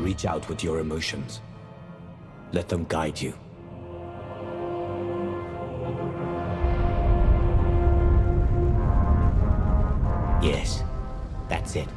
reach out with your emotions. Let them guide you. Yes, that's it.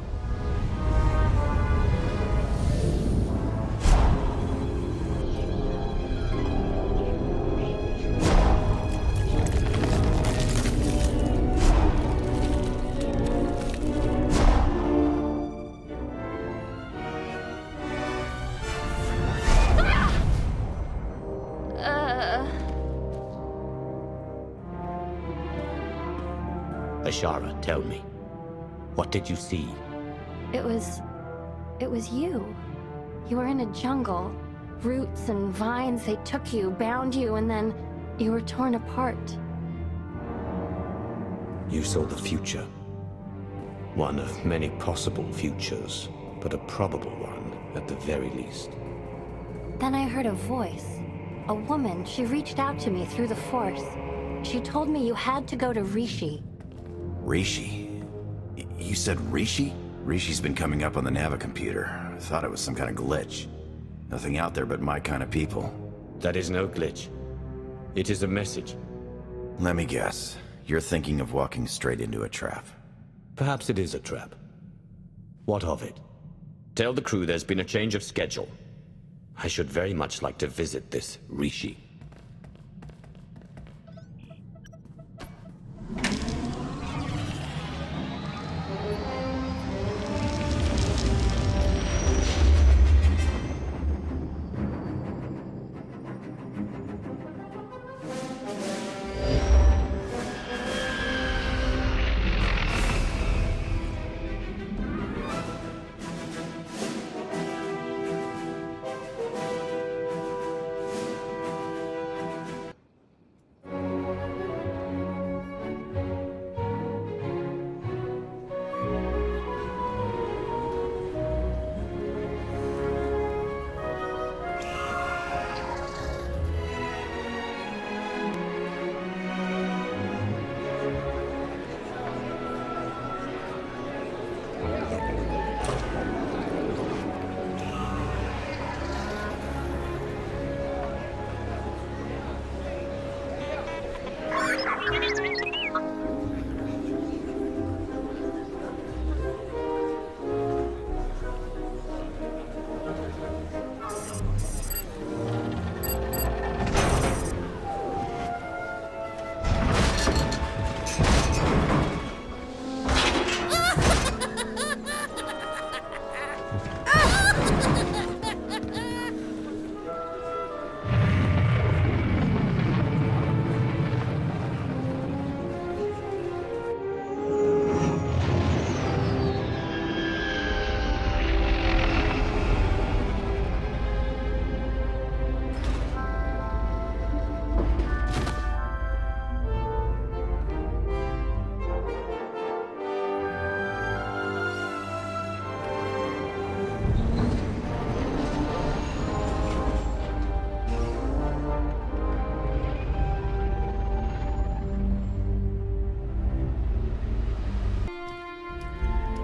Ashara, tell me. What did you see? It was you. You were in a jungle. Roots and vines, they took you, bound you, and then you were torn apart. You saw the future. One of many possible futures, but a probable one at the very least. Then I heard a voice. A woman, she reached out to me through the Force. She told me you had to go to Rishi. Rishi? You said Rishi? Rishi's been coming up on the Navicomputer. I thought it was some kind of glitch. Nothing out there but my kind of people. That is no glitch. It is a message. Let me guess. You're thinking of walking straight into a trap. Perhaps it is a trap. What of it? Tell the crew there's been a change of schedule. I should very much like to visit this Rishi.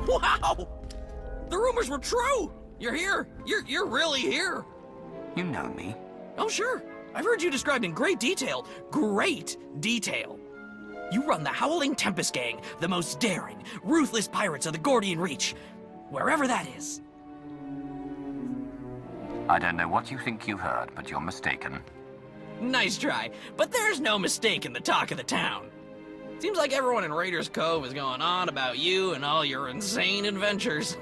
Wow! The rumors were true! You're here! You're really here! You know me. Oh, sure. I've heard you described in great detail. Great detail. You run the Howling Tempest Gang, the most daring, ruthless pirates of the Gordian Reach. Wherever that is. I don't know what you think you heard, but you're mistaken. Nice try, but there's no mistake in the talk of the town. Seems like everyone in Raiders Cove is going on about you and all your insane adventures.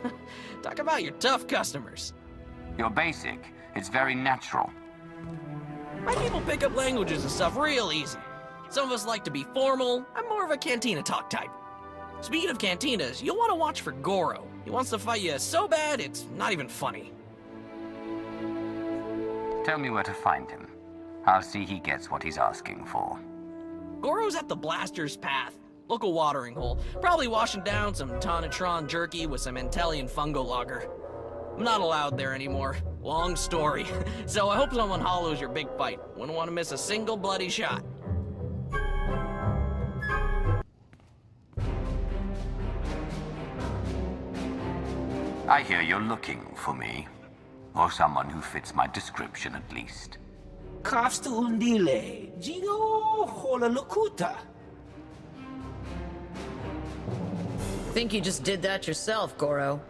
Talk about your tough customers. You're basic. It's very natural. My people pick up languages and stuff real easy. Some of us like to be formal. I'm more of a cantina talk type. Speaking of cantinas, you'll want to watch for Goro. He wants to fight you so bad, it's not even funny. Tell me where to find him. I'll see he gets what he's asking for. Goro's at the Blaster's Path, local watering hole. Probably washing down some Tonatron jerky with some Intellian fungo lager. I'm not allowed there anymore. Long story. So I hope someone hollows your big fight. Wouldn't want to miss a single bloody shot. I hear you're looking for me. Or someone who fits my description at least. Kafsta undile, Gio hola locuta. Think you just did that yourself, Goro.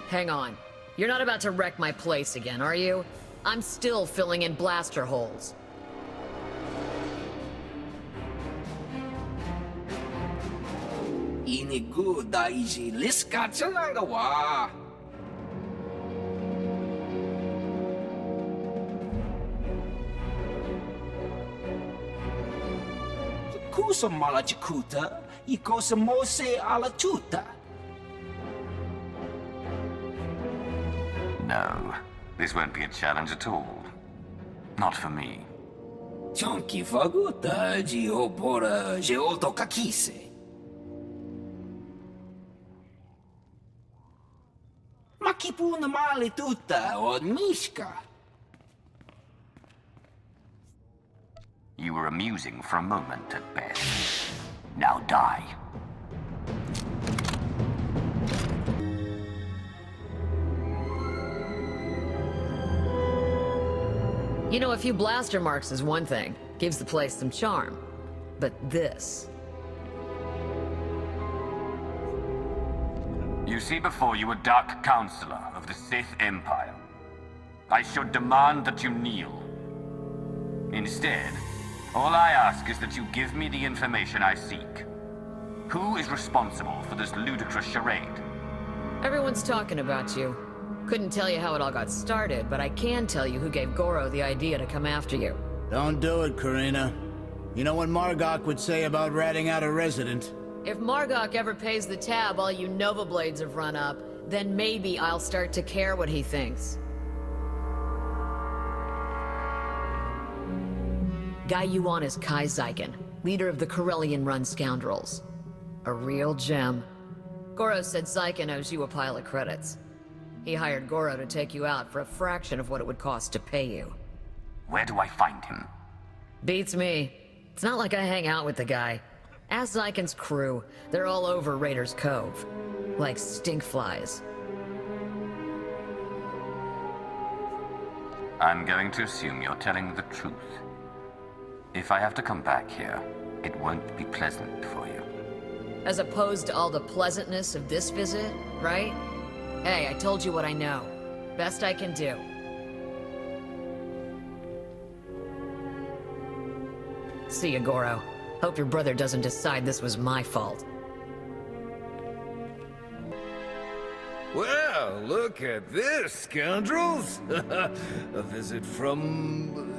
Hang on. You're not about to wreck my place again, are you? I'm still filling in blaster holes. Inigu daiji liska wa. Kusa malachikuta, ikosa mose ala chuta. No, this won't be a challenge at all. Not for me. Chonki faguta, Gio pora, Geoto kakise. Makipuna male tutta od Mishka. You were amusing for a moment at best. Now die. You know, a few blaster marks is one thing. Gives the place some charm. But this... You see before you a Dark Counselor of the Sith Empire. I should demand that you kneel. Instead, all I ask is that you give me the information I seek. Who is responsible for this ludicrous charade? Everyone's talking about you. Couldn't tell you how it all got started, but I can tell you who gave Goro the idea to come after you. Don't do it, Karina. You know what Margok would say about ratting out a resident. If Margok ever pays the tab all you Nova Blades have run up, then maybe I'll start to care what he thinks. Guy you want is Kai Zyken, leader of the Corellian-run scoundrels. A real gem. Goro said Zyken owes you a pile of credits. He hired Goro to take you out for a fraction of what it would cost to pay you. Where do I find him? Beats me. It's not like I hang out with the guy. Ask Zyken's crew. They're all over Raiders Cove. Like stinkflies. I'm going to assume you're telling the truth. If I have to come back here, it won't be pleasant for you. As opposed to all the pleasantness of this visit, right? Hey, I told you what I know. Best I can do. See ya, Goro. Hope your brother doesn't decide this was my fault. Well, look at this, scoundrels! A visit from...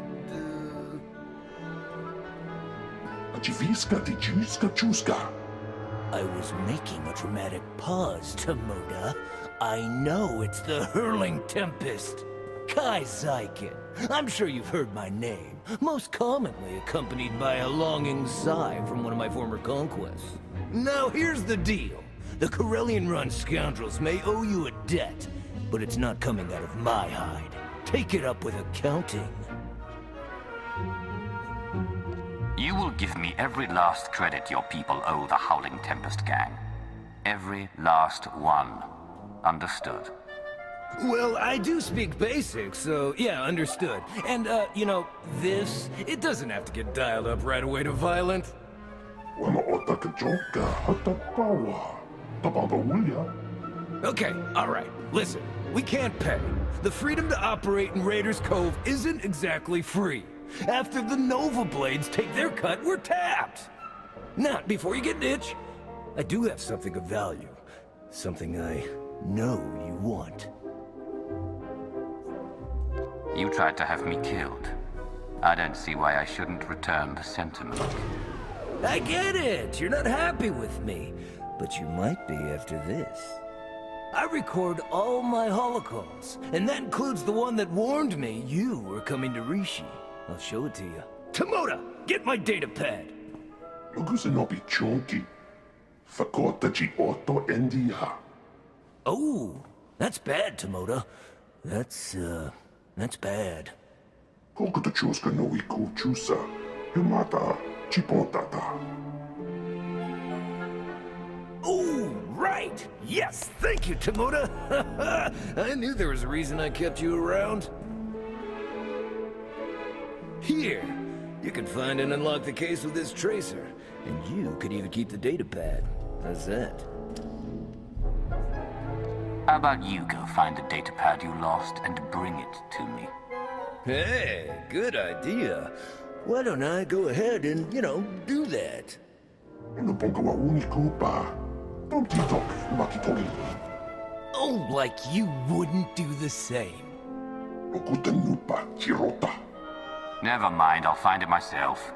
I was making a dramatic pause, Tomoda. I know it's the Hurling Tempest. Kai Zyken. I'm sure you've heard my name, most commonly accompanied by a longing sigh from one of my former conquests. Now here's the deal. The Corellian-run scoundrels may owe you a debt, but it's not coming out of my hide. Take it up with accounting. You will give me every last credit your people owe the Howling Tempest gang. Every last one. Understood? Well, I do speak basic, so yeah, understood. And, you know, this, it doesn't have to get dialed up right away to violent. Okay, alright, listen, we can't pay. The freedom to operate in Raiders Cove isn't exactly free. After the Nova Blades take their cut, we're tapped. Not before you get an itch. I do have something of value. Something I know you want. You tried to have me killed. I don't see why I shouldn't return the sentiment. I get it. You're not happy with me. But you might be after this. I record all my holocausts, and that includes the one that warned me you were coming to Rishi. I'll show it to you. Tomoda, get my data pad. Oh, that's bad, Tomoda. That's bad. Oh, right! Yes, thank you, Tomoda! I knew there was a reason I kept you around. Here, you can find and unlock the case with this tracer, and you could even keep the datapad. How's that? How about you go find the datapad you lost and bring it to me? Hey, good idea. Why don't I go ahead and, do that? Oh, like you wouldn't do the same. Never mind, I'll find it myself.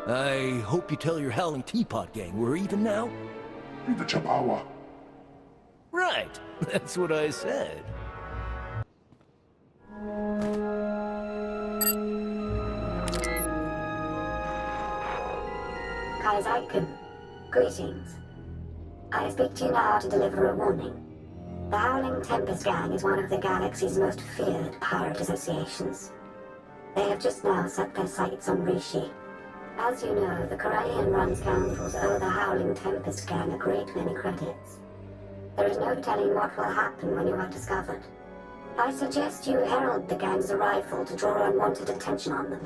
I hope you tell your Howling Teapot gang we're even now. Right, that's what I said. Zyken, greetings. I speak to you now to deliver a warning. The Howling Tempest Gang is one of the galaxy's most feared pirate associations. They have just now set their sights on Rishi. As you know, the Corellian-run scoundrels owe the Howling Tempest Gang a great many credits. There is no telling what will happen when you are discovered. I suggest you herald the gang's arrival to draw unwanted attention on them.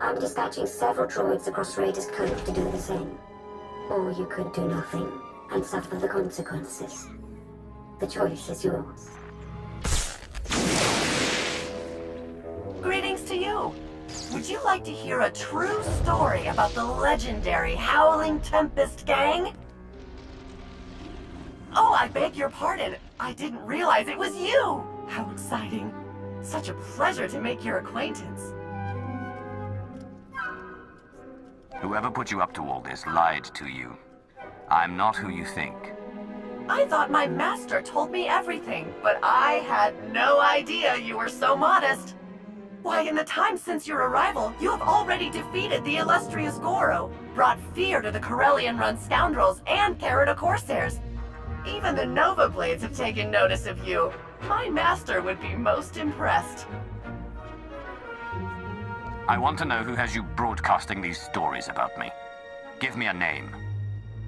I'm dispatching several droids across Raiders Cove to do the same. Or you could do nothing and suffer the consequences. The choice is yours. Greetings to you! Would you like to hear a true story about the legendary Howling Tempest Gang? Oh, I beg your pardon. I didn't realize it was you! How exciting. Such a pleasure to make your acquaintance. Whoever put you up to all this lied to you. I'm not who you think. I thought my master told me everything, but I had no idea you were so modest. Why, in the time since your arrival, you have already defeated the illustrious Goro, brought fear to the Corellian-run scoundrels, and carried a Corsairs. Even the Nova Blades have taken notice of you. My master would be most impressed. I want to know who has you broadcasting these stories about me. Give me a name.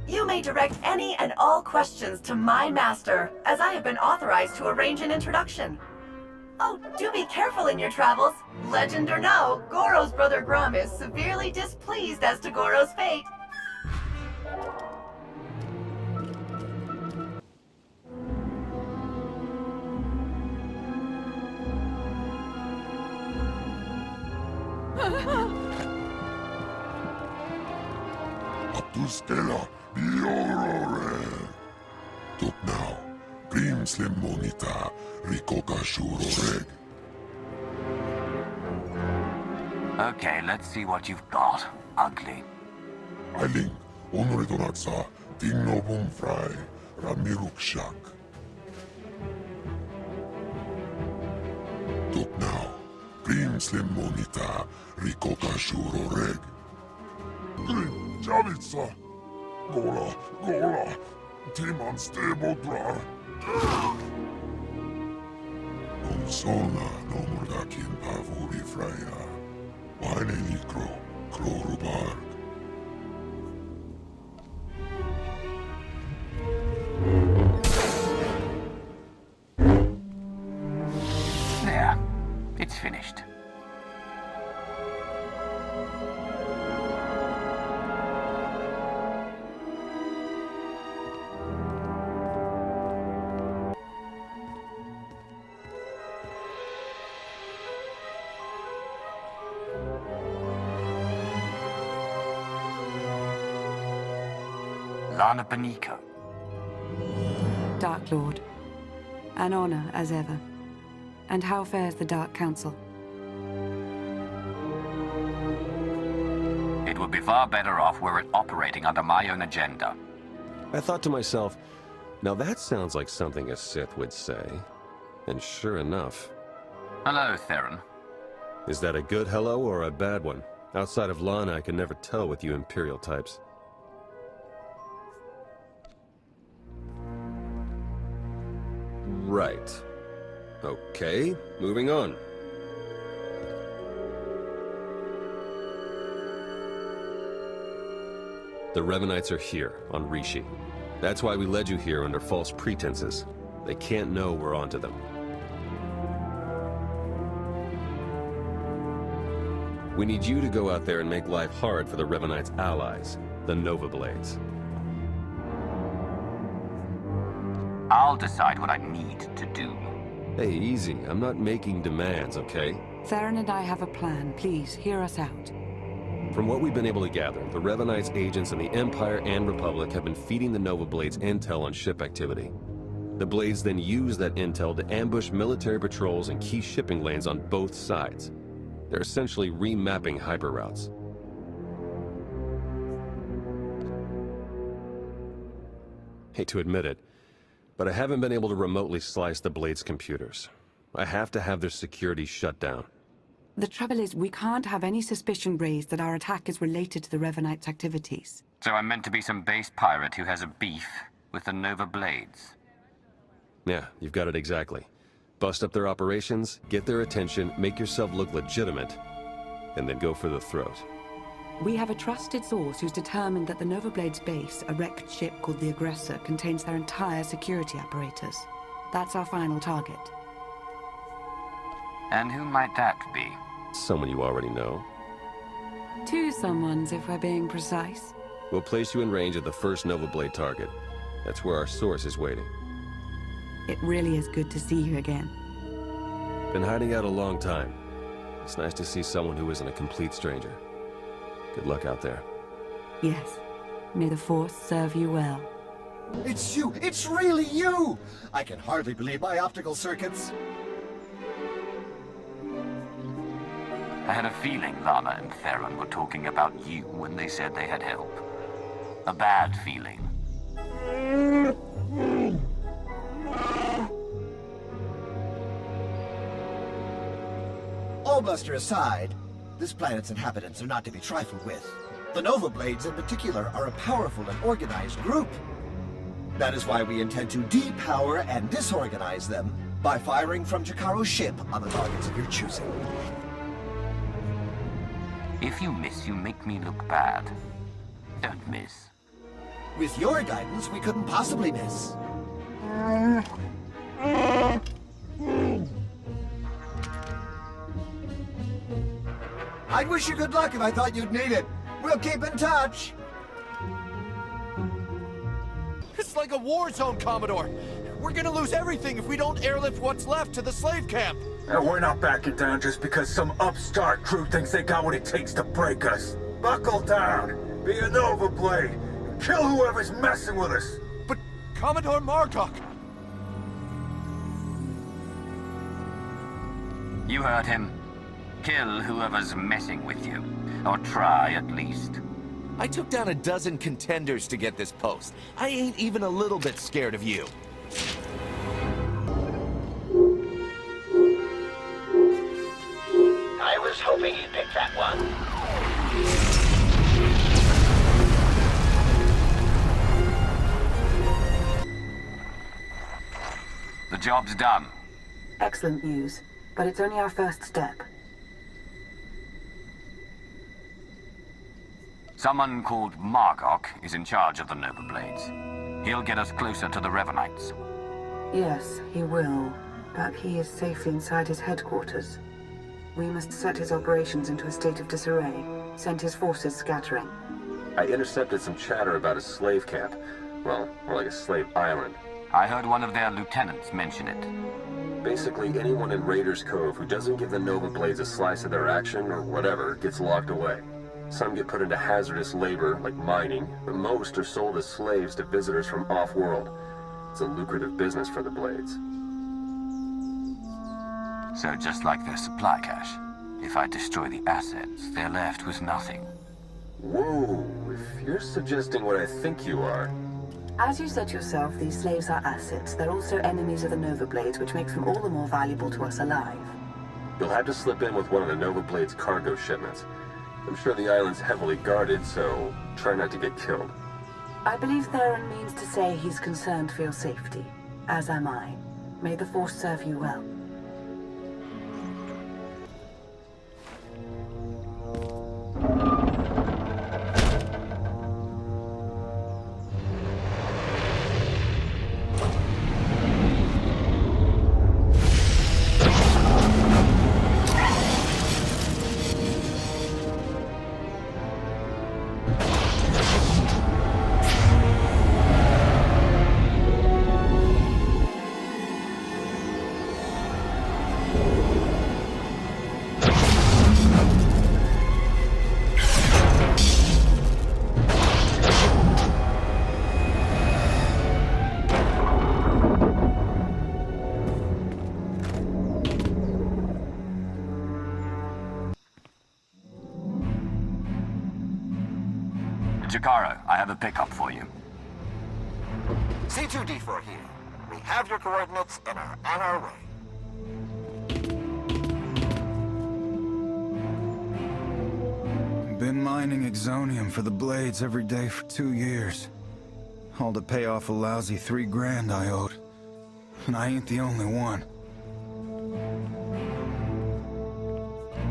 You may direct any and all questions to my master, as I have been authorized to arrange an introduction. Oh, do be careful in your travels. Legend or no, Goro's brother Grum is severely displeased as to Goro's fate. Stella, Bioware. Tut now, Grimslim monita, Rikoka Shuroreg. Okay, let's see what you've got, ugly. Ailing, Onredonatsa, Tingnobum Fry, Ramirukshak. Tut now, Grimslim monita, Rikoka Shuroreg. Grim, Javitsa! Gola, Timan Stebodrar. Sona no murdakin pavuri freya. Wane likro, krorubarg. There. It's finished. Lana Benica. Dark Lord. An honor, as ever. And how fares the Dark Council? It would be far better off were it operating under my own agenda. I thought to myself, now that sounds like something a Sith would say. And sure enough. Hello, Theron. Is that a good hello or a bad one? Outside of Lana, I can never tell with you Imperial types. Right. Okay, moving on. The Revanites are here, on Rishi. That's why we led you here under false pretenses. They can't know we're onto them. We need you to go out there and make life hard for the Revanites' allies, the Nova Blades. I'll decide what I need to do. Hey, easy. I'm not making demands, okay? Theron and I have a plan. Please, hear us out. From what we've been able to gather, the Revanites' agents in the Empire and Republic have been feeding the Nova Blades intel on ship activity. The Blades then use that intel to ambush military patrols and key shipping lanes on both sides. They're essentially remapping hyperroutes. Hate to admit it, but I haven't been able to remotely slice the Blades' computers. I have to have their security shut down. The trouble is, we can't have any suspicion raised that our attack is related to the Revanites' activities. So I'm meant to be some base pirate who has a beef with the Nova Blades. Yeah, you've got it exactly. Bust up their operations, get their attention, make yourself look legitimate, and then go for the throat. We have a trusted source who's determined that the Nova Blades base, a wrecked ship called the Aggressor, contains their entire security apparatus. That's our final target. And who might that be? Someone you already know. Two someones, if we're being precise. We'll place you in range of the first Nova Blade target. That's where our source is waiting. It really is good to see you again. Been hiding out a long time. It's nice to see someone who isn't a complete stranger. Good luck out there. Yes. May the Force serve you well. It's you! It's really you! I can hardly believe my optical circuits. I had a feeling Lana and Theron were talking about you when they said they had help. A bad feeling. All bluster aside, this planet's inhabitants are not to be trifled with. The Nova Blades in particular are a powerful and organized group. That is why we intend to depower and disorganize them by firing from Jakaro's ship on the targets of your choosing. If you miss, you make me look bad. Don't miss. With your guidance, we couldn't possibly miss. I'd wish you good luck if I thought you'd need it. We'll keep in touch. It's like a war zone, Commodore. We're gonna lose everything if we don't airlift what's left to the slave camp. We're not backing down just because some upstart crew thinks they got what it takes to break us. Buckle down, be a Nova Blade, and kill whoever's messing with us. But Commodore Margok... You heard him. Kill whoever's messing with you. Or try, at least. I took down a dozen contenders to get this post. I ain't even a little bit scared of you. I was hoping you'd pick that one. The job's done. Excellent news, but it's only our first step. Someone called Margok is in charge of the Nova Blades. He'll get us closer to the Revanites. Yes, he will, but he is safely inside his headquarters. We must set his operations into a state of disarray, send his forces scattering. I intercepted some chatter about a slave camp. Well, more like a slave island. I heard one of their lieutenants mention it. Basically, anyone in Raiders Cove who doesn't give the Nova Blades a slice of their action or whatever gets locked away. Some get put into hazardous labor, like mining, but most are sold as slaves to visitors from off-world. It's a lucrative business for the Blades. So just like their supply cache, if I destroy the assets, they're left with nothing. Whoa, if you're suggesting what I think you are... As you said yourself, these slaves are assets. They're also enemies of the Nova Blades, which makes them all the more valuable to us alive. You'll have to slip in with one of the Nova Blades' cargo shipments. I'm sure the island's heavily guarded, so try not to get killed. I believe Theron means to say he's concerned for your safety, as am I. May the Force serve you well. Jakaro, I have a pickup for you. C2D4 here. We have your coordinates and are on our way. Been mining exonium for the blades every day for 2 years. All to pay off a lousy $3 I owed. And I ain't the only one.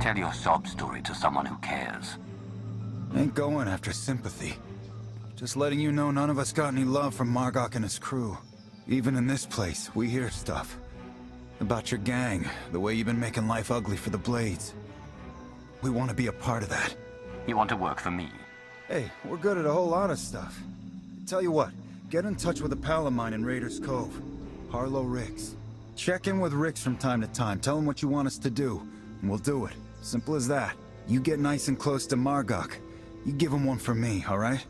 Tell your sob story to someone who cares. Ain't going after sympathy. Just letting you know none of us got any love from Margok and his crew. Even in this place, we hear stuff. About your gang, the way you've been making life ugly for the Blades. We want to be a part of that. You want to work for me? Hey, we're good at a whole lot of stuff. Tell you what, get in touch with a pal of mine in Raiders Cove. Harlow Ricks. Check in with Ricks from time to time, tell him what you want us to do, and we'll do it. Simple as that. You get nice and close to Margok. You give him one for me, alright?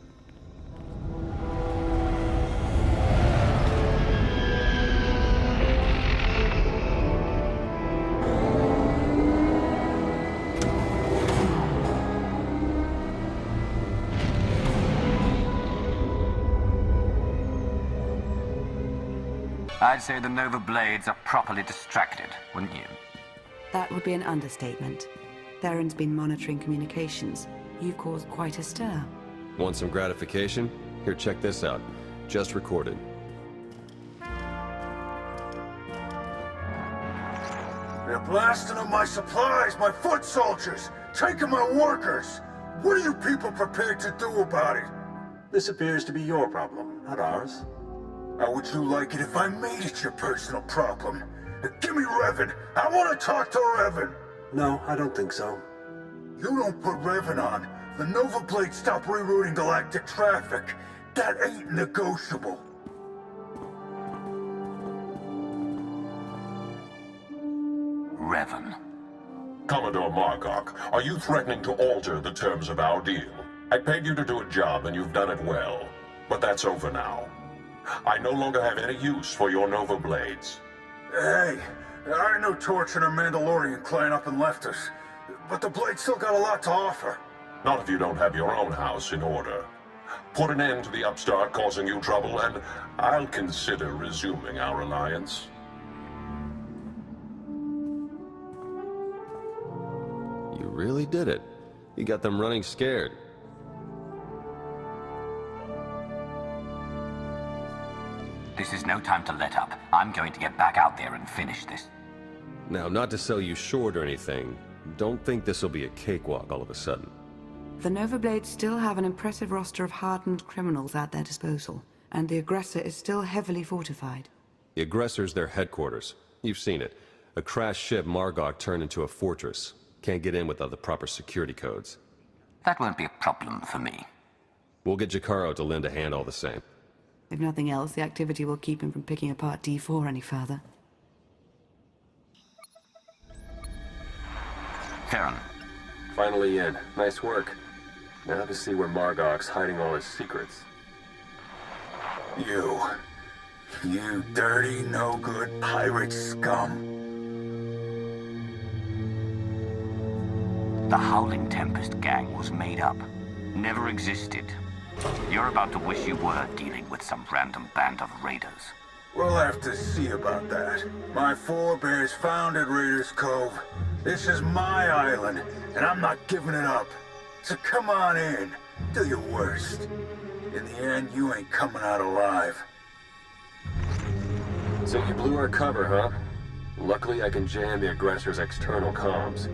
I'd say the Nova Blades are properly distracted, wouldn't you? That would be an understatement. Theron's been monitoring communications. You've caused quite a stir. Want some gratification? Here, check this out. Just recorded. They're blasting up my supplies, my foot soldiers, taking my workers. What are you people prepared to do about it? This appears to be your problem, not ours. How would you like it if I made it your personal problem? Give me Revan. I want to talk to Revan. No, I don't think so. You don't put Revan on, the Nova Blades stop rerouting galactic traffic. That ain't negotiable. Revan. Commodore Margok, are you threatening to alter the terms of our deal? I paid you to do a job and you've done it well. But that's over now. I no longer have any use for your Nova Blades. Hey, I know Torch and her Mandalorian clan up and left us, but the Blades still got a lot to offer. Not if you don't have your own house in order. Put an end to the upstart causing you trouble, and I'll consider resuming our alliance. You really did it. You got them running scared. This is no time to let up. I'm going to get back out there and finish this. Now, not to sell you short or anything, don't think this will be a cakewalk all of a sudden. The Nova Blades still have an impressive roster of hardened criminals at their disposal, and the aggressor is still heavily fortified. The aggressor's their headquarters. You've seen it. A crashed ship Margok turned into a fortress. Can't get in without the proper security codes. That won't be a problem for me. We'll get Jakaro to lend a hand all the same. If nothing else, the activity will keep him from picking apart D4 any further. Theron. Finally in. Nice work. Now to see where Margok's hiding all his secrets. You dirty, no-good pirate scum. The Howling Tempest gang was made up. Never existed. You're about to wish you were dealing with some random band of raiders. We'll have to see about that. My forebears founded Raiders Cove. This is my island, and I'm not giving it up. So come on in. Do your worst. In the end, you ain't coming out alive. So you blew our cover, huh? Luckily, I can jam the aggressor's external comms.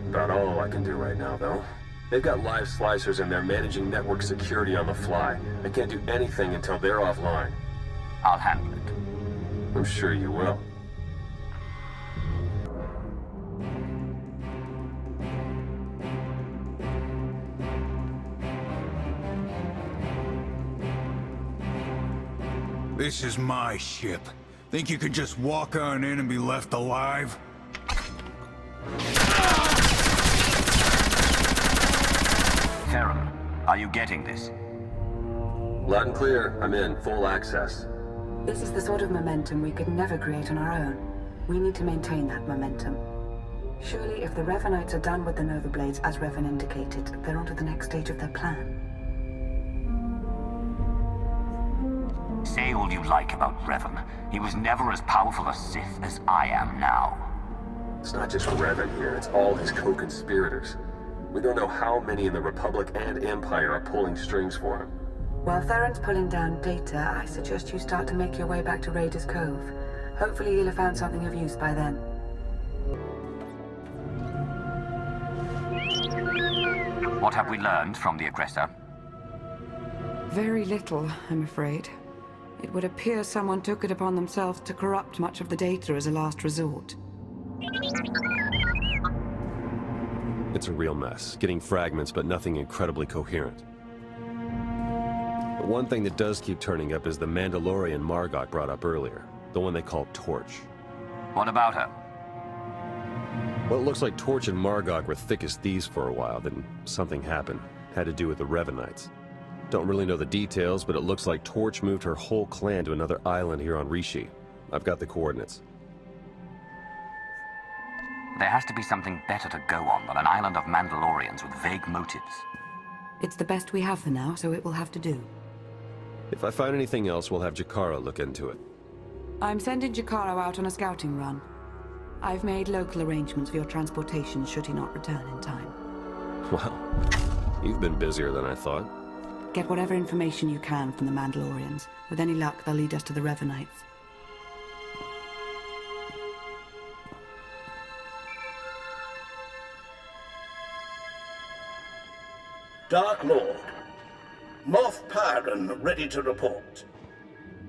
About all I can do right now, though. They've got live slicers and they're managing network security on the fly. I can't do anything until they're offline. I'll handle it. I'm sure you will. This is my ship. Think you can just walk on in and be left alive? Theron, are you getting this? Loud and clear. I'm in. Full access. This is the sort of momentum we could never create on our own. We need to maintain that momentum. Surely if the Revanites are done with the Nova Blades, as Revan indicated, they're on to the next stage of their plan. all you like about Revan. He was never as powerful a Sith as I am now. It's not just Revan here, it's all his co-conspirators. We don't know how many in the Republic and Empire are pulling strings for him. While Theron's pulling down data, I suggest you start to make your way back to Raiders Cove. Hopefully you'll have found something of use by then. What have we learned from the aggressor? Very little, I'm afraid. It would appear someone took it upon themselves to corrupt much of the data as a last resort. It's a real mess, getting fragments but nothing incredibly coherent. But one thing that does keep turning up is the Mandalorian Margok brought up earlier, the one they call Torch. What about her? Well, it looks like Torch and Margok were thick as thieves for a while, then something happened. Had to do with the Revanites. Don't really know the details, but it looks like Torch moved her whole clan to another island here on Rishi. I've got the coordinates. There has to be something better to go on than an island of Mandalorians with vague motives. It's the best we have for now, so it will have to do. If I find anything else, we'll have Jakara look into it. I'm sending Jakaro out on a scouting run. I've made local arrangements for your transportation should he not return in time. Well, you've been busier than I thought. Get whatever information you can from the Mandalorians. With any luck, they'll lead us to the Revanites. Dark Lord. Moff Pyron ready to report.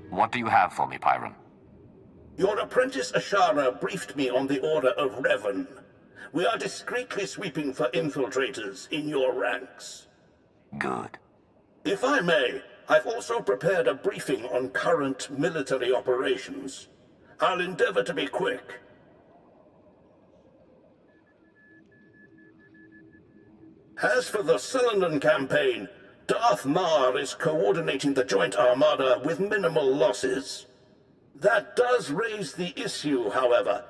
What do you have for me, Pyron? Your apprentice Ashara briefed me on the Order of Revan. We are discreetly sweeping for infiltrators in your ranks. Good. If I may, I've also prepared a briefing on current military operations. I'll endeavor to be quick. As for the Cylinder campaign, Darth Mar is coordinating the Joint Armada with minimal losses. That does raise the issue, however.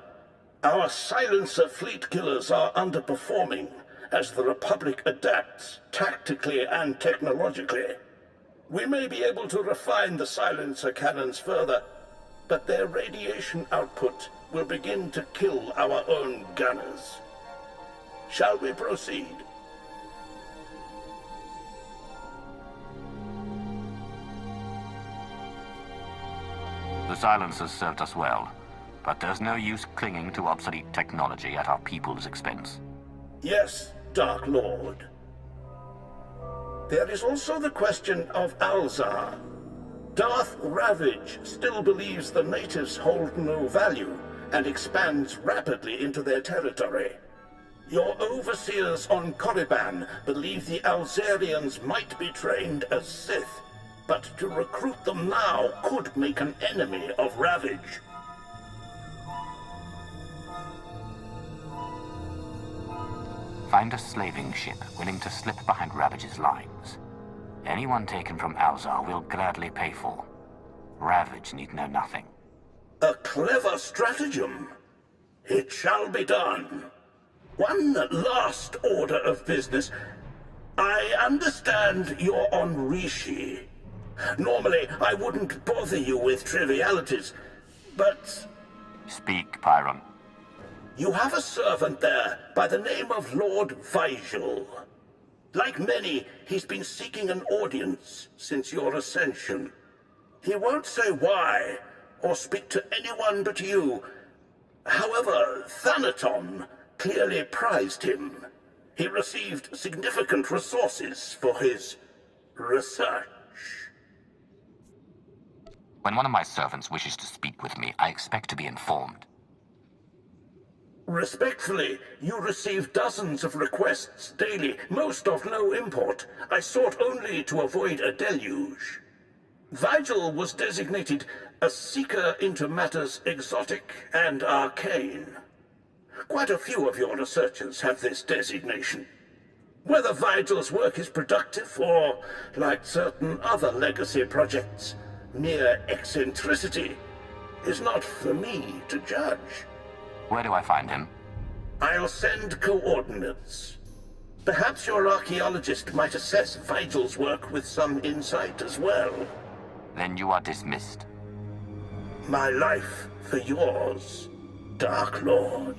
Our silencer fleet killers are underperforming as the Republic adapts tactically and technologically. We may be able to refine the silencer cannons further, but their radiation output will begin to kill our own gunners. Shall we proceed? The silencers served us well, but there's no use clinging to obsolete technology at our people's expense. Yes, Dark Lord. There is also the question of Alzar. Darth Ravage still believes the natives hold no value and expands rapidly into their territory. Your overseers on Korriban believe the Alzarians might be trained as Sith, but to recruit them now could make an enemy of Ravage. Find a slaving ship willing to slip behind Ravage's lines. Anyone taken from Alzar will gladly pay for. Ravage need know nothing. A clever stratagem. It shall be done. One last order of business. I understand you're on Rishi. Normally, I wouldn't bother you with trivialities, but... Speak, Pyron. You have a servant there by the name of Lord Vigil. Like many, he's been seeking an audience since your ascension. He won't say why, or speak to anyone but you. However, Thanaton clearly prized him. He received significant resources for his research. When one of my servants wishes to speak with me, I expect to be informed. Respectfully, you receive dozens of requests daily, most of no import. I sought only to avoid a deluge. Vigil was designated a seeker into matters exotic and arcane. Quite a few of your researchers have this designation. Whether Vigil's work is productive or, like certain other legacy projects, mere eccentricity, is not for me to judge. Where do I find him? I'll send coordinates. Perhaps your archaeologist might assess Vigil's work with some insight as well. Then you are dismissed. My life for yours, Dark Lord.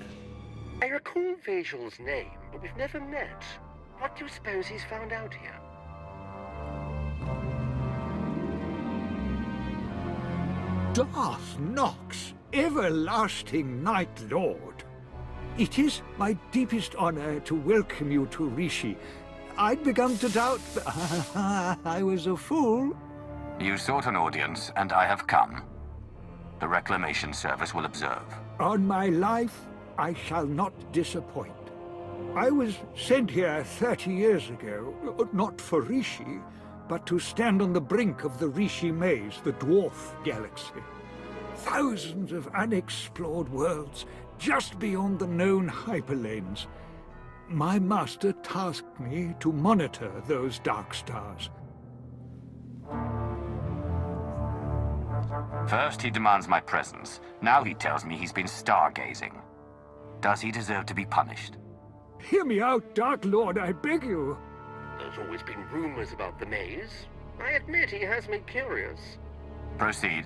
I recall Vagel's name, but we've never met. What do you suppose he's found out here? Darth Nox, everlasting Night Lord. It is my deepest honor to welcome you to Rishi. I'd begun to doubt I was a fool. You sought an audience, and I have come. The Reclamation Service will observe. On my life, I shall not disappoint. I was sent here 30 years ago, not for Rishi, but to stand on the brink of the Rishi Maze, the dwarf galaxy. Thousands of unexplored worlds just beyond the known hyperlanes. My master tasked me to monitor those dark stars. First, he demands my presence. Now he tells me he's been stargazing. Does he deserve to be punished? Hear me out, Dark Lord, I beg you. There's always been rumors about the maze. I admit he has me curious. Proceed.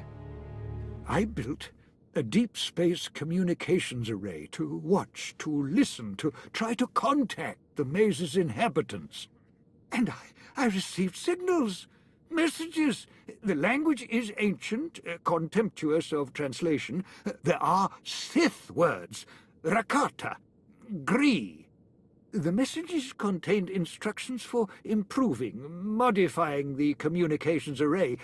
I built a deep space communications array to watch, to listen, to try to contact the maze's inhabitants. And I received signals, messages. The language is ancient, contemptuous of translation. There are Sith words, Rakata, Gree. The messages contained instructions for improving, modifying the communications array.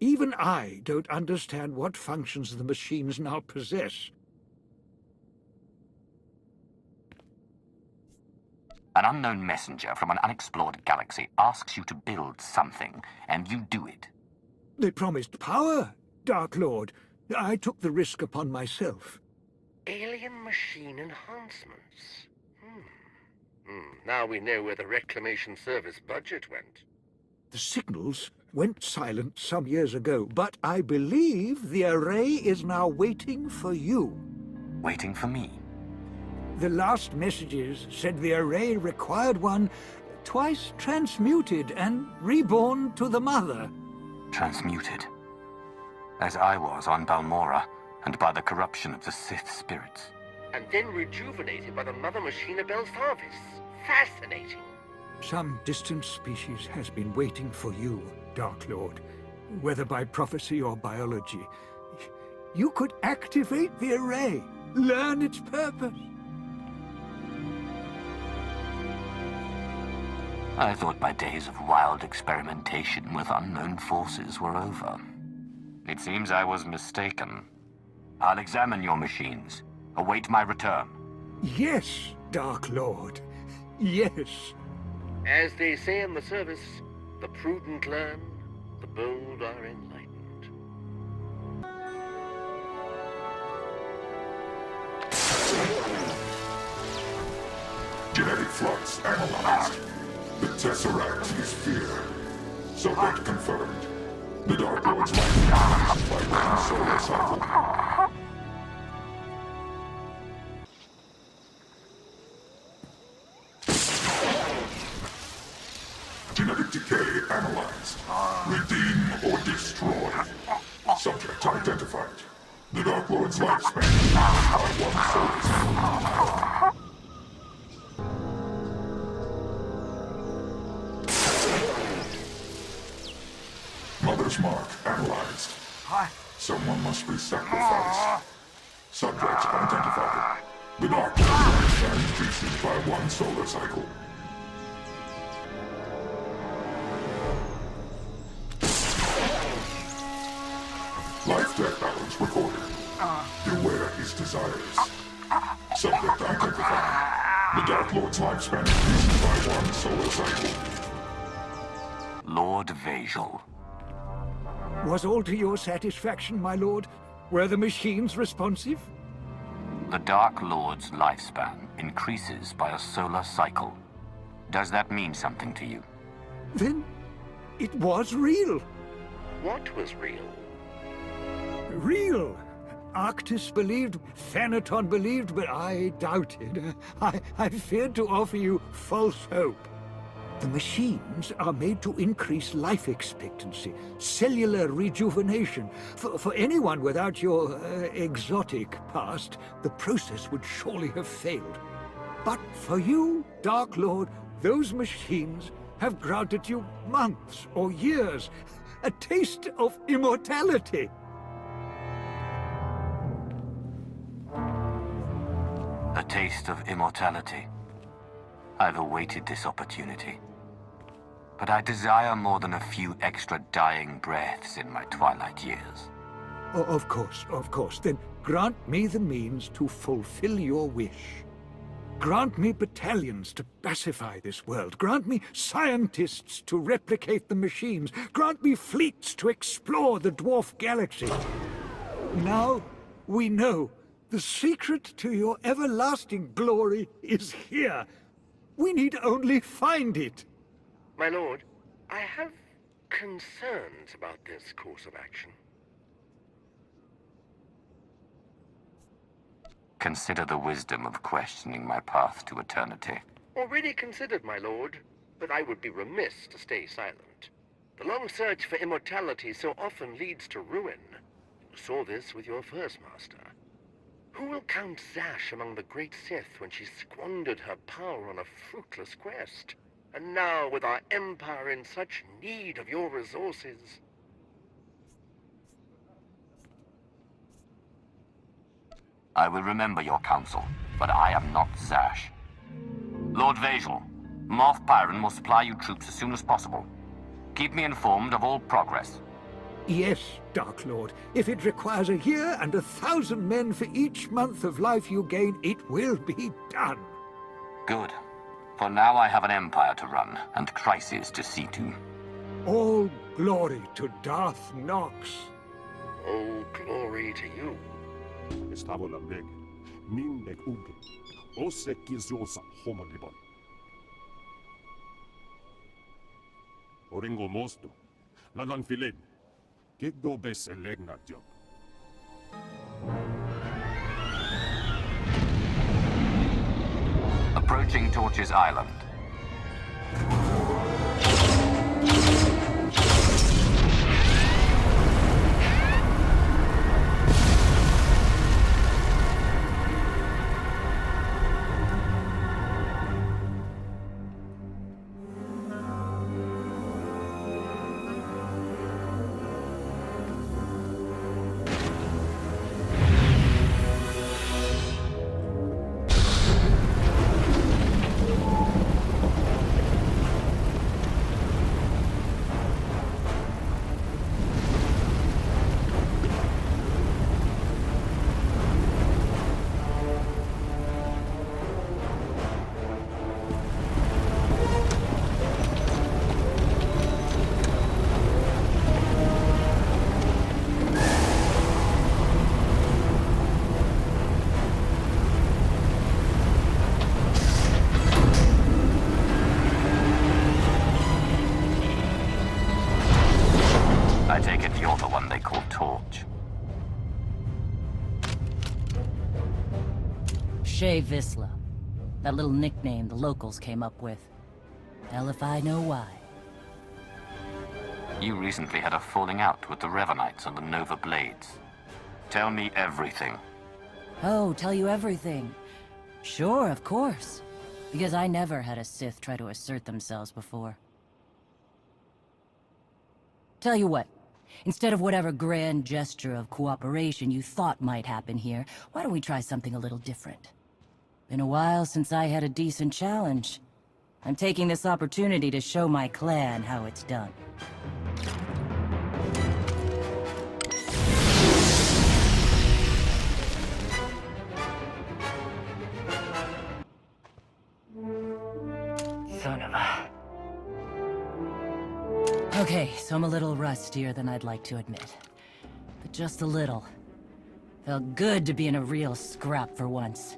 Even I don't understand what functions the machines now possess. An unknown messenger from an unexplored galaxy asks you to build something, and you do it. They promised power, Dark Lord. I took the risk upon myself. Alien machine enhancements. Now we know where the Reclamation Service budget went. The signals went silent some years ago, but I believe the array is now waiting for you. Waiting for me? The last messages said the array required one twice transmuted and reborn to the Mother. Transmuted? As I was on Balmora, and by the corruption of the Sith spirits. And then rejuvenated by the Mother Machina Belsavis. Fascinating. Some distant species has been waiting for you, Dark Lord. Whether by prophecy or biology. You could activate the array, learn its purpose. I thought my days of wild experimentation with unknown forces were over. It seems I was mistaken. I'll examine your machines. Await my return. Yes, Dark Lord. Yes. As they say in the service, the prudent learn, the bold are enlightened. Genetic flux analyzed. The Tesseract is fear. Subject confirmed. The Dark Lord's life increased by one solar cycle. Genetic decay analyzed. Redeem or destroy. Subject identified. The Dark Lord's lifespan increased by one solar cycle. Mother's mark analyzed. Someone must be sacrificed. Subject identified. The Dark Lord's lifespan increases by one solar cycle. Life-death balance recorded. Beware his desires. Subject identified. The Dark Lord's lifespan increases by one solar cycle. Lord Vagel. Was all to your satisfaction, my lord? Were the machines responsive? The Dark Lord's lifespan increases by a solar cycle. Does that mean something to you? Then it was real. What was real? Real. Arctis believed, Thanaton believed, but I doubted. I feared to offer you false hope. The machines are made to increase life expectancy, cellular rejuvenation. For anyone without your exotic past, the process would surely have failed. But for you, Dark Lord, those machines have granted you months or years, a taste of immortality. A taste of immortality. I've awaited this opportunity. But I desire more than a few extra dying breaths in my twilight years. Oh, of course. Then grant me the means to fulfill your wish. Grant me battalions to pacify this world. Grant me scientists to replicate the machines. Grant me fleets to explore the dwarf galaxy. Now we know the secret to your everlasting glory is here. We need only find it. My lord, I have concerns about this course of action. Consider the wisdom of questioning my path to eternity. Already considered, my lord, but I would be remiss to stay silent. The long search for immortality so often leads to ruin. You saw this with your first master. Who will count Zash among the great Sith when she squandered her power on a fruitless quest? And now, with our empire in such need of your resources... I will remember your counsel, but I am not Zash. Lord Vazal, Moff Pyron will supply you troops as soon as possible. Keep me informed of all progress. Yes, Dark Lord. If it requires a year and 1,000 men for each month of life you gain, it will be done. Good. For now I have an empire to run, and crises to see to. All glory to Darth Nox. All glory to you. Estavo la meg, min meg uge, ose kiziosa homalibon. Oringo mosto, lalan filen, kegdo bes elegna job. Approaching Torches Island. I take it you're the one they call Torch. Shay Visla. That little nickname the locals came up with. Hell if I know why. You recently had a falling out with the Revanites on the Nova Blades. Tell me everything. Oh, tell you everything. Sure, of course. Because I never had a Sith try to assert themselves before. Tell you what. Instead of whatever grand gesture of cooperation you thought might happen here, why don't we try something a little different? Been a while since I had a decent challenge. I'm taking this opportunity to show my clan how it's done. Son of a... Okay, so I'm a little rustier than I'd like to admit. But just a little. Felt good to be in a real scrap for once.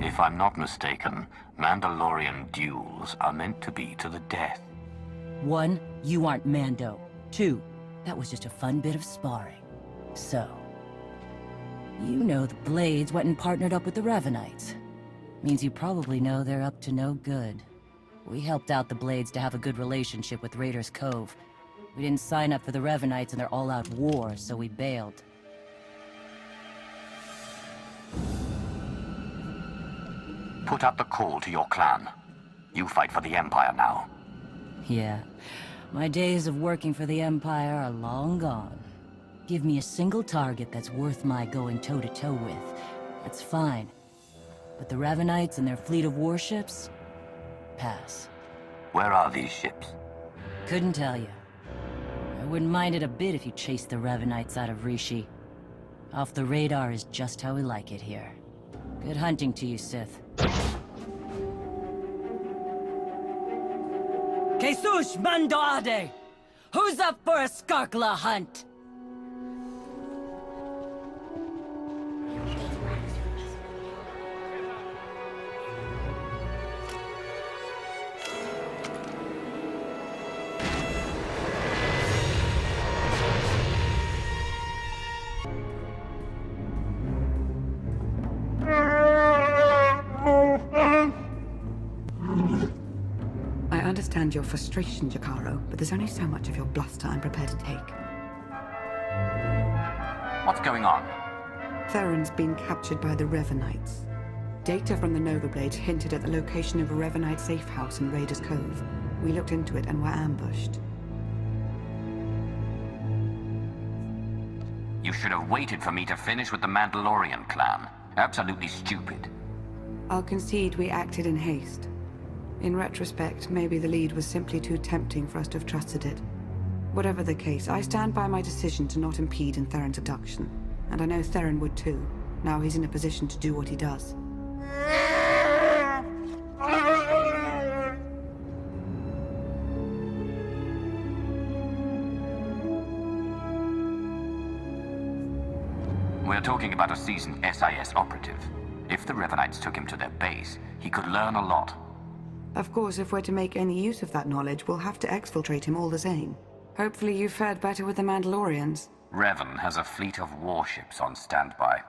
If I'm not mistaken, Mandalorian duels are meant to be to the death. 1, you aren't Mando. 2, that was just a fun bit of sparring. So, you know the Blades went and partnered up with the Revanites. Means you probably know they're up to no good. We helped out the Blades to have a good relationship with Raiders Cove. We didn't sign up for the Revanites and their all-out war, so we bailed. Put out the call to your clan. You fight for the Empire now. Yeah. My days of working for the Empire are long gone. Give me a single target that's worth my going toe-to-toe with. That's fine. But the Revanites and their fleet of warships? Pass. Where are these ships? Couldn't tell you. I wouldn't mind it a bit if you chased the Revanites out of Rishi. Off the radar is just how we like it here. Good hunting to you, Sith. Jesus Mandoade! Who's up for a Skarkla hunt? I understand your frustration, Jakaro, but there's only so much of your bluster I'm prepared to take. What's going on? Theron's been captured by the Revanites. Data from the Nova Blades hinted at the location of a Revanite safe house in Raiders Cove. We looked into it and were ambushed. You should have waited for me to finish with the Mandalorian clan. Absolutely stupid. I'll concede we acted in haste. In retrospect, maybe the lead was simply too tempting for us to have trusted it. Whatever the case, I stand by my decision to not impede in Theron's abduction. And I know Theron would too. Now he's in a position to do what he does. We're talking about a seasoned SIS operative. If the Revanites took him to their base, he could learn a lot. Of course, if we're to make any use of that knowledge, we'll have to exfiltrate him all the same. Hopefully you fared better with the Mandalorians. Revan has a fleet of warships on standby.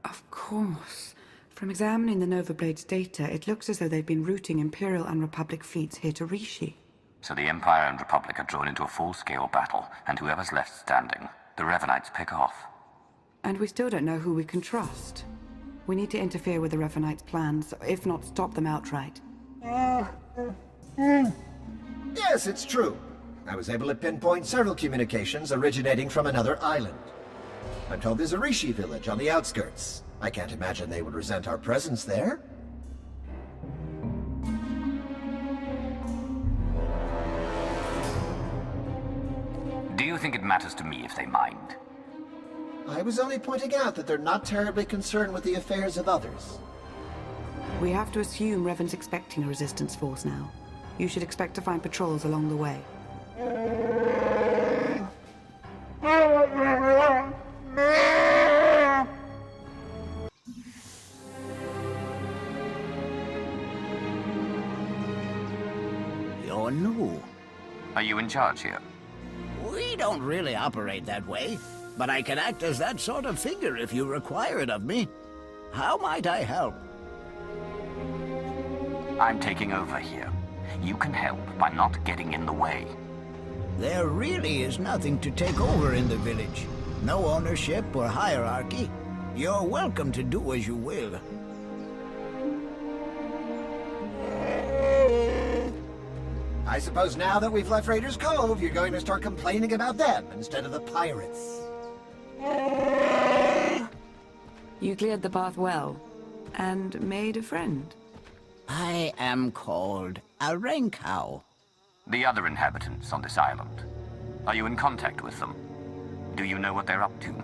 Of course. From examining the Nova Blades' data, it looks as though they've been routing Imperial and Republic fleets here to Rishi. So the Empire and Republic are drawn into a full-scale battle, and whoever's left standing, the Revanites pick off. And we still don't know who we can trust. We need to interfere with the Revanites' plans, if not stop them outright. Yes, it's true. I was able to pinpoint several communications originating from another island. I'm told there's a Rishi village on the outskirts. I can't imagine they would resent our presence there. Do you think it matters to me if they mind? I was only pointing out that they're not terribly concerned with the affairs of others. We have to assume Revan's expecting a resistance force now. You should expect to find patrols along the way. You're new. Are you in charge here? We don't really operate that way, but I can act as that sort of figure if you require it of me. How might I help? I'm taking over here. You can help by not getting in the way. There really is nothing to take over in the village. No ownership or hierarchy. You're welcome to do as you will. I suppose now that we've left Raiders Cove, you're going to start complaining about them instead of the pirates. You cleared the path well, and made a friend. I am called a Renkow. The other inhabitants on this island. Are you in contact with them? Do you know what they're up to?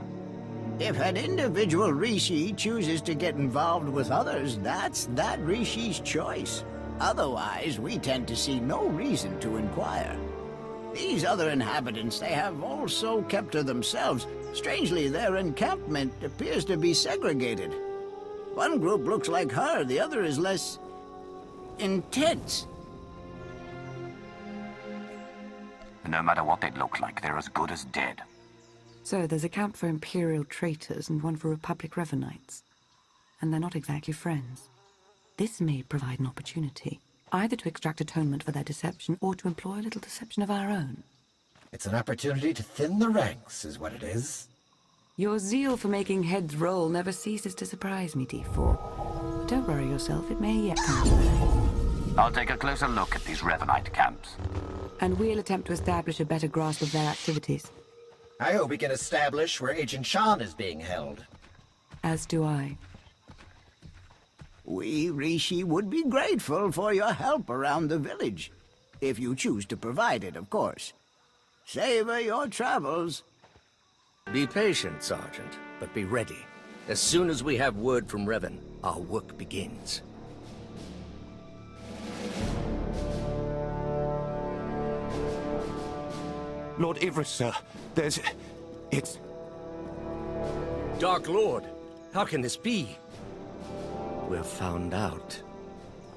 If an individual Rishi chooses to get involved with others, that's that Rishi's choice. Otherwise, we tend to see no reason to inquire. These other inhabitants, they have also kept to themselves. Strangely, their encampment appears to be segregated. One group looks like her, the other is less intense. No matter what they look like, they're as good as dead. So there's a camp for Imperial traitors and one for Republic Revanites. And they're not exactly friends. This may provide an opportunity, either to extract atonement for their deception or to employ a little deception of our own. It's an opportunity to thin the ranks, is what it is. Your zeal for making heads roll never ceases to surprise me, D4. Don't worry yourself, it may yet come to that. I'll take a closer look at these Revanite camps. And we'll attempt to establish a better grasp of their activities. I hope we can establish where Agent Shan is being held. As do I. We, Rishi, would be grateful for your help around the village. If you choose to provide it, of course. Savor your travels. Be patient, Sergeant, but be ready. As soon as we have word from Revan, our work begins. Lord Ivris, sir. It's... Dark Lord, how can this be? We're found out.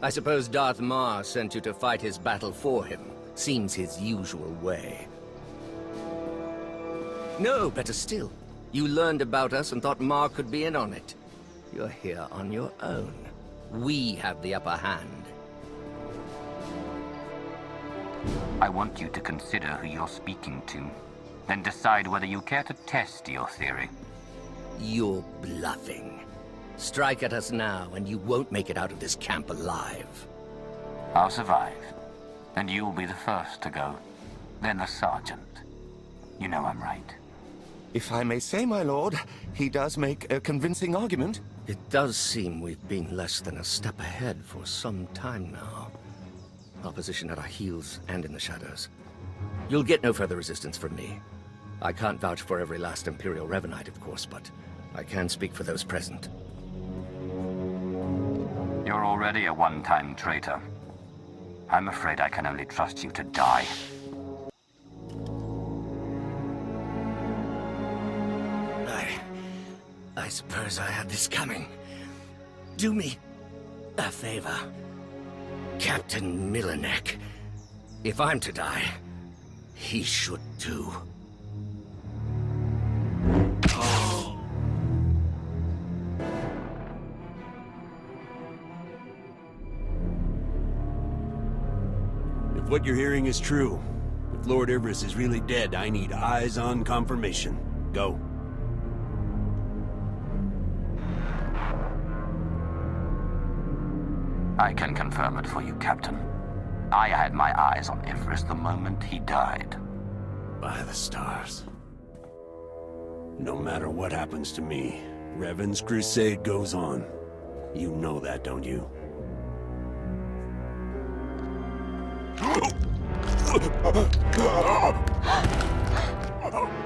I suppose Darth Mar sent you to fight his battle for him. Seems his usual way. No, better still. You learned about us and thought Mar could be in on it. You're here on your own. We have the upper hand. I want you to consider who you're speaking to, then decide whether you care to test your theory. You're bluffing. Strike at us now, and you won't make it out of this camp alive. I'll survive, and you'll be the first to go, then the Sergeant. You know I'm right. If I may say, my lord, he does make a convincing argument. It does seem we've been less than a step ahead for some time now. Opposition at our heels and in the shadows. You'll get no further resistance from me. I can't vouch for every last Imperial Revanite, of course, but I can speak for those present. You're already a one-time traitor. I'm afraid I can only trust you to die. I suppose I had this coming. Do me a favor. Captain Milanek. If I'm to die, he should too. If what you're hearing is true, if Lord Ivris is really dead, I need eyes on confirmation. Go. I can confirm it for you, Captain. I had my eyes on Ivris the moment he died. By the stars. No matter what happens to me, Revan's crusade goes on. You know that, don't you?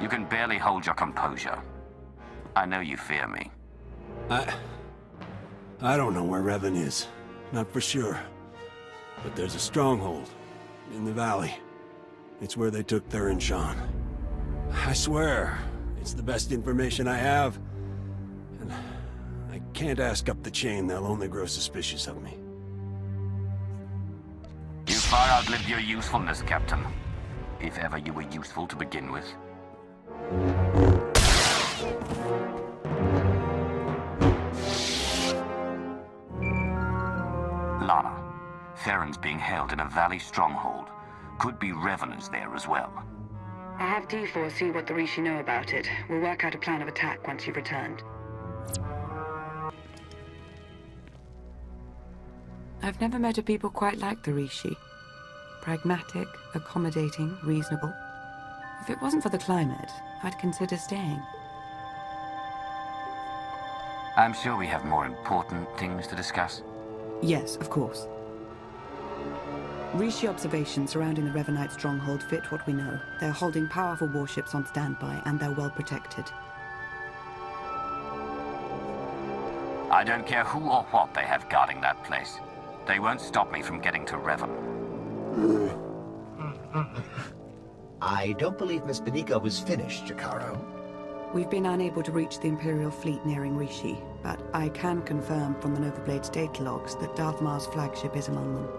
You can barely hold your composure. I know you fear me. I don't know where Revan is. Not for sure. But there's a stronghold in the valley. It's where they took Theron Shan. I swear, it's the best information I have. And I can't ask up the chain, they'll only grow suspicious of me. You far outlived your usefulness, Captain. If ever you were useful to begin with. Lana, Theron's being held in a valley stronghold. Could be Revenants there as well. I'll have D4 see what the Rishi know about it. We'll work out a plan of attack once you've returned. I've never met a people quite like the Rishi. Pragmatic, accommodating, reasonable. If it wasn't for the climate, I'd consider staying. I'm sure we have more important things to discuss. Yes, of course. Rishi observations surrounding the Revanite stronghold fit what we know. They're holding powerful warships on standby, and they're well protected. I don't care who or what they have guarding that place. They won't stop me from getting to Revan. I don't believe Miss Benika was finished, Jakaro. We've been unable to reach the Imperial fleet nearing Rishi, but I can confirm from the Nova Blade's data logs that Darth Mar's flagship is among them.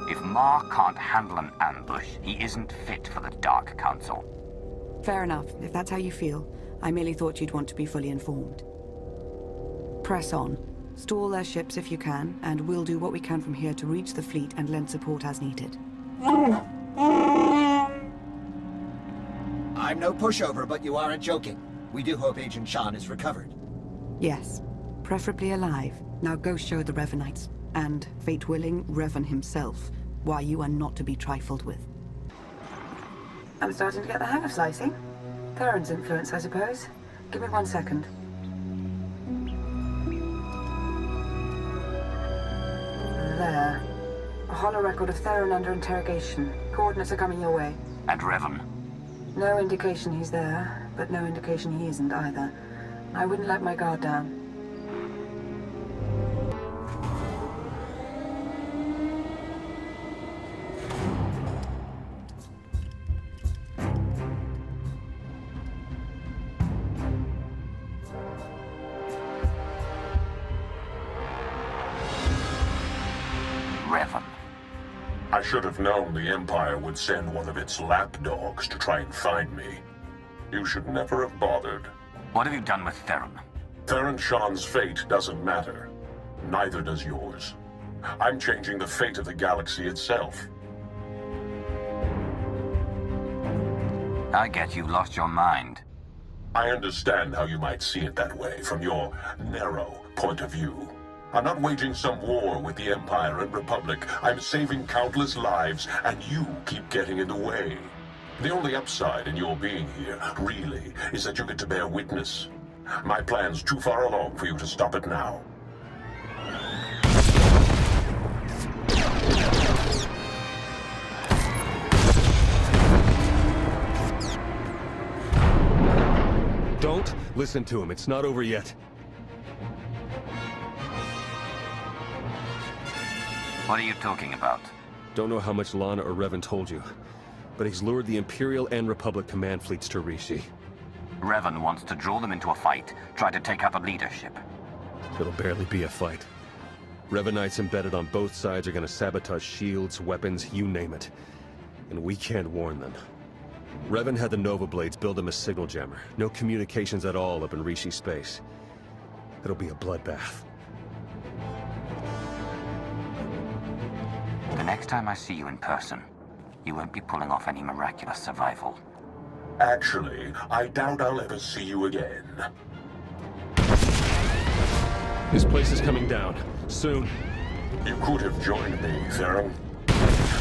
If Mar can't handle an ambush, he isn't fit for the Dark Council. Fair enough, if that's how you feel. I merely thought you'd want to be fully informed. Press on. Stall their ships if you can, and we'll do what we can from here to reach the fleet and lend support as needed. I'm no pushover, but you aren't joking. We do hope Agent Shan is recovered. Yes. Preferably alive. Now go show the Revanites, and, fate willing, Revan himself, why you are not to be trifled with. I'm starting to get the hang of slicing. Theron's influence, I suppose. Give me 1 second. There. A hollow record of Theron under interrogation. Coordinates are coming your way. And Revan? No indication he's there, but no indication he isn't either. I wouldn't let my guard down. Revan. I should have known the Empire would send one of its lapdogs to try and find me. You should never have bothered. What have you done with Theron? Theron Shan's fate doesn't matter. Neither does yours. I'm changing the fate of the galaxy itself. I get you've lost your mind. I understand how you might see it that way, from your narrow point of view. I'm not waging some war with the Empire and Republic. I'm saving countless lives, and you keep getting in the way. The only upside in your being here, really, is that you get to bear witness. My plan's too far along for you to stop it now. Don't listen to him. It's not over yet. What are you talking about? Don't know how much Lana or Revan told you, but he's lured the Imperial and Republic command fleets to Rishi. Revan wants to draw them into a fight, try to take out the leadership. It'll barely be a fight. Revanites embedded on both sides are gonna sabotage shields, weapons, you name it. And we can't warn them. Revan had the Nova Blades build him a signal jammer. No communications at all up in Rishi space. It'll be a bloodbath. The next time I see you in person, you won't be pulling off any miraculous survival. Actually, I doubt I'll ever see you again. This place is coming down. Soon. You could have joined me, Theron.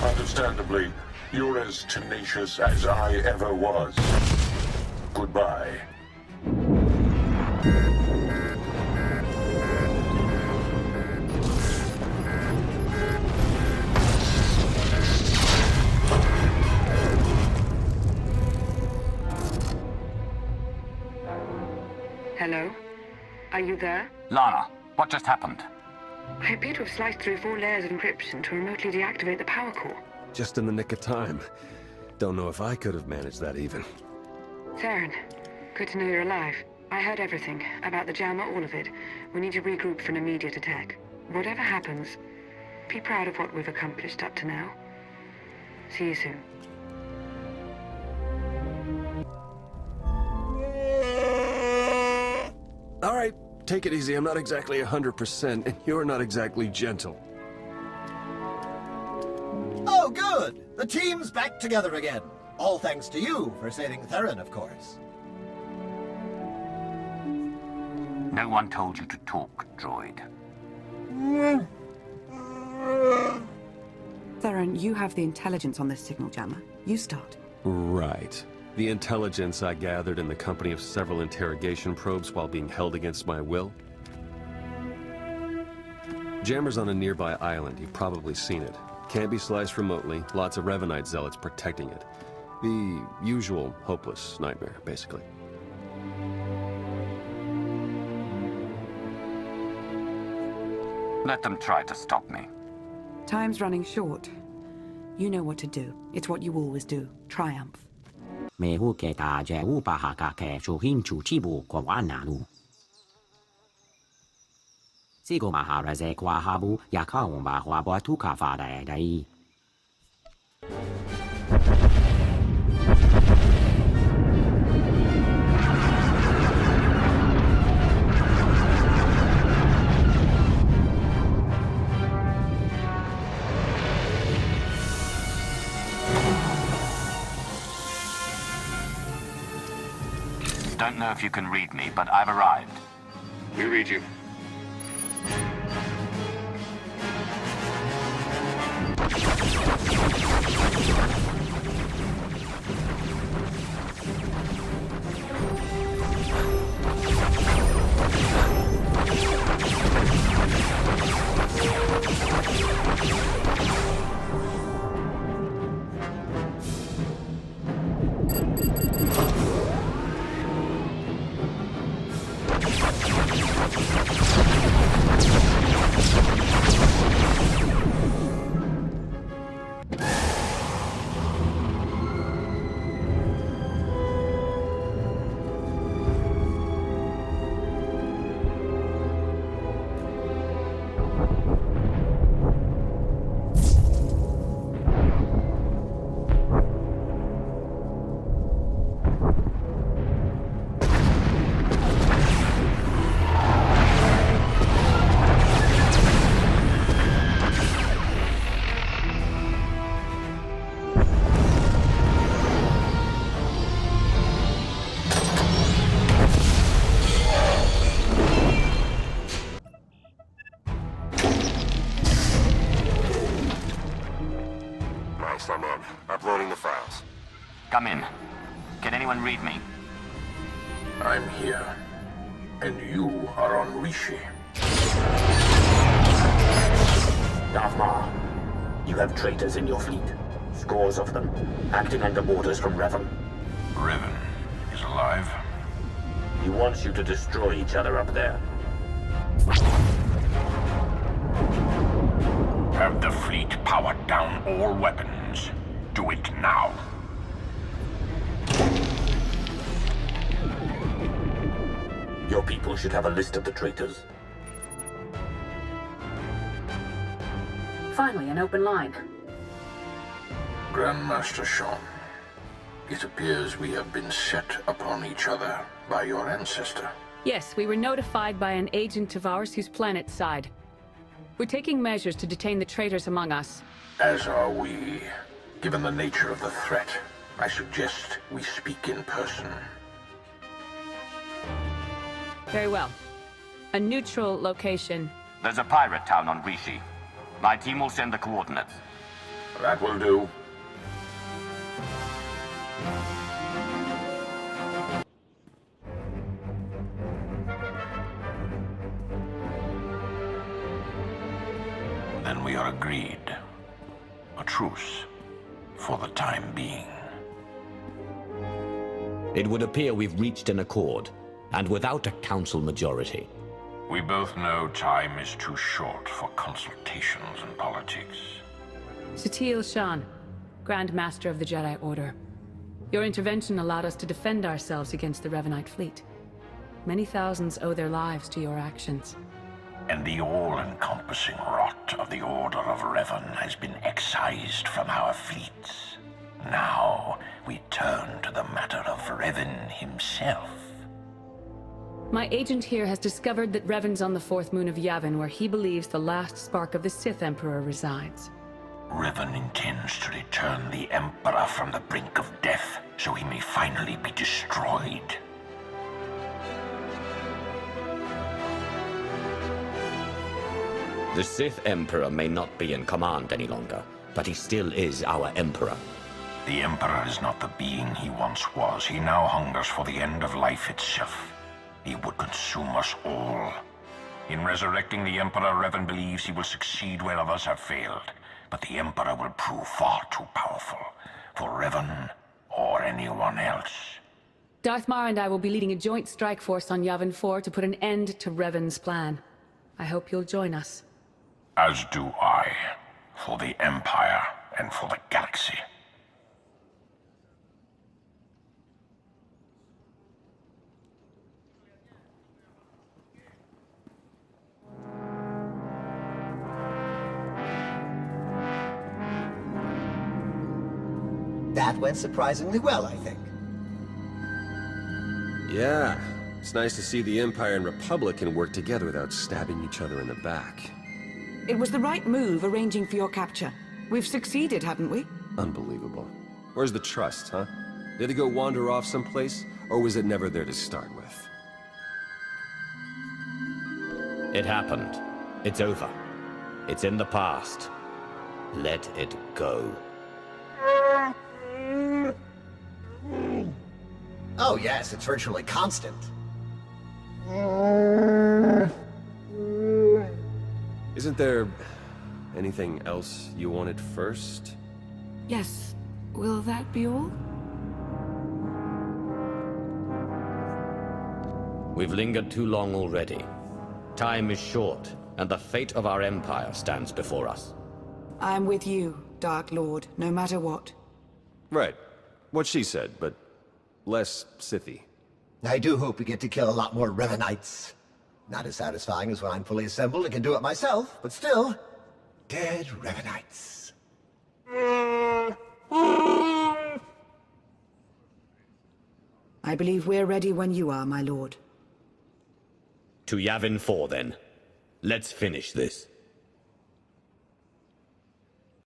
Understandably, you're as tenacious as I ever was. Goodbye. Hello? Are you there? Lana, what just happened? I appear to have sliced through 4 layers of encryption to remotely deactivate the power core. Just in the nick of time. Don't know if I could have managed that even. Theron, good to know you're alive. I heard everything, about the jammer, all of it. We need to regroup for an immediate attack. Whatever happens, be proud of what we've accomplished up to now. See you soon. All right, take it easy. I'm not exactly 100%, and you're not exactly gentle. Oh, good! The team's back together again. All thanks to you for saving Theron, of course. No one told you to talk, droid. Theron, you have the intelligence on this signal jammer. You start. Right. The intelligence I gathered in the company of several interrogation probes while being held against my will. Jammer's on a nearby island. You've probably seen it. Can't be sliced remotely. Lots of Revanite zealots protecting it. The usual hopeless nightmare, basically. Let them try to stop me. Time's running short. You know what to do. It's what you always do. Triumph. 美户给大家五百下个开出hin出起步过完南路。这个马哈来在qua哈布也靠我把花波土卡发的的。don't know if you can read me, but I've arrived. We read you. I'm in. Uploading the files. Come in. Can anyone read me? I'm here. And you are on Rishi. Darth Maul, you have traitors in your fleet. Scores of them, acting under orders from Revan. Revan is alive? He wants you to destroy each other up there. Have the fleet powered down all weapons. Do it now. Your people should have a list of the traitors. Finally, an open line. Grandmaster Sean, it appears we have been set upon each other by your ancestor. Yes, we were notified by an agent of ours whose planet's side. We're taking measures to detain the traitors among us. As are we. Given the nature of the threat, I suggest we speak in person. Very well. A neutral location. There's a pirate town on Rishi. My team will send the coordinates. That will do. Then we are agreed. A truce. For the time being. It would appear we've reached an accord, and without a council majority. We both know time is too short for consultations and politics. Satele Shan, Grand Master of the Jedi Order. Your intervention allowed us to defend ourselves against the Revanite fleet. Many thousands owe their lives to your actions. And the all-encompassing rot of the Order of Revan has been excised from our fleets. Now, we turn to the matter of Revan himself. My agent here has discovered that Revan's on the fourth moon of Yavin, where he believes the last spark of the Sith Emperor resides. Revan intends to return the Emperor from the brink of death, so he may finally be destroyed. The Sith Emperor may not be in command any longer, but he still is our Emperor. The Emperor is not the being he once was. He now hungers for the end of life itself. He would consume us all. In resurrecting the Emperor, Revan believes he will succeed where others have failed. But the Emperor will prove far too powerful for Revan or anyone else. Darth Mar and I will be leading a joint strike force on Yavin 4 to put an end to Revan's plan. I hope you'll join us. As do I, for the Empire and for the galaxy. That went surprisingly well, I think. Yeah, it's nice to see the Empire and Republic can work together without stabbing each other in the back. It was the right move arranging for your capture. We've succeeded, haven't we? Unbelievable. Where's the trust, huh? Did it go wander off someplace, or was it never there to start with? It happened. It's over. It's in the past. Let it go. Oh yes, it's virtually constant. Isn't there anything else you wanted first? Yes. Will that be all? We've lingered too long already. Time is short, and the fate of our empire stands before us. I'm with you, Dark Lord, no matter what. Right. What she said, but less Sithy. I do hope we get to kill a lot more Revanites. Not as satisfying as when I'm fully assembled and can do it myself, but still, dead Revanites. I believe we're ready when you are, my lord. To Yavin 4, then. Let's finish this.